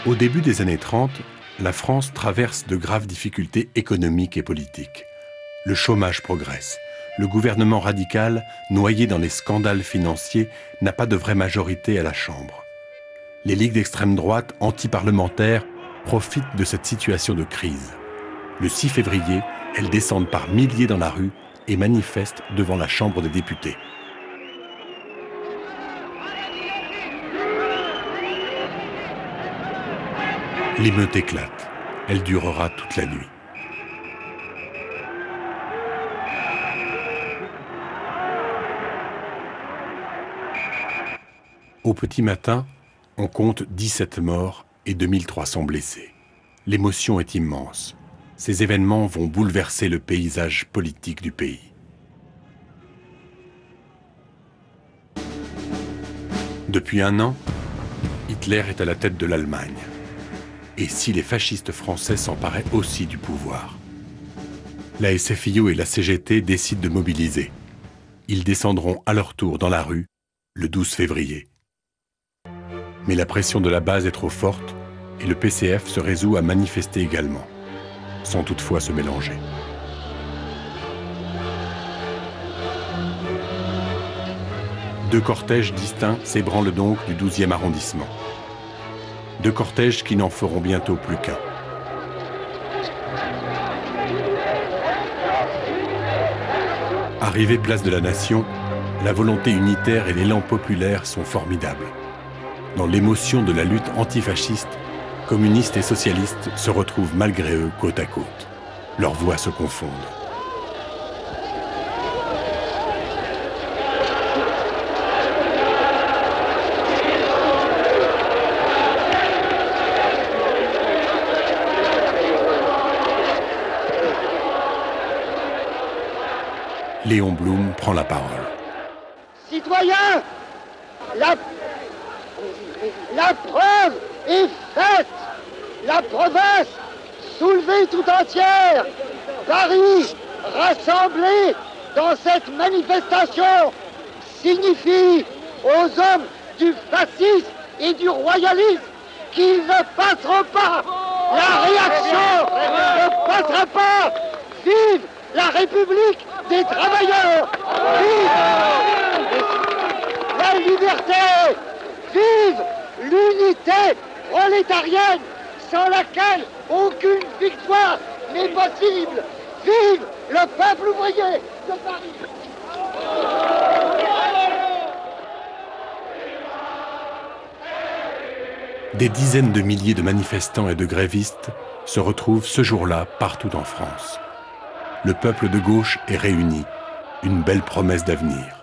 Au début des années 30, la France traverse de graves difficultés économiques et politiques. Le chômage progresse. Le gouvernement radical, noyé dans les scandales financiers, n'a pas de vraie majorité à la Chambre. Les ligues d'extrême droite anti-parlementaires profitent de cette situation de crise. Le 6 février, elles descendent par milliers dans la rue et manifestent devant la Chambre des députés. L'émeute éclate. Elle durera toute la nuit. Au petit matin, on compte 17 morts et 2300 blessés. L'émotion est immense. Ces événements vont bouleverser le paysage politique du pays. Depuis un an, Hitler est à la tête de l'Allemagne. Et si les fascistes français s'emparaient aussi du pouvoir? La SFIO et la CGT décident de mobiliser. Ils descendront à leur tour dans la rue le 12 février. Mais la pression de la base est trop forte et le PCF se résout à manifester également, sans toutefois se mélanger. Deux cortèges distincts s'ébranlent donc du 12e arrondissement. Deux cortèges qui n'en feront bientôt plus qu'un. Arrivé place de la Nation, la volonté unitaire et l'élan populaire sont formidables. Dans l'émotion de la lutte antifasciste, communistes et socialistes se retrouvent malgré eux côte à côte. Leurs voix se confondent. Léon Blum prend la parole. Citoyens, la preuve est faite. La province soulevée tout entière, Paris rassemblé dans cette manifestation signifie aux hommes du fascisme et du royalisme qu'ils ne passeront pas. La réaction ne passera pas. Vive la République des travailleurs! Vive la liberté! Vive l'unité prolétarienne sans laquelle aucune victoire n'est possible! Vive le peuple ouvrier de Paris! Des dizaines de milliers de manifestants et de grévistes se retrouvent ce jour-là partout en France. Le peuple de gauche est réuni, une belle promesse d'avenir.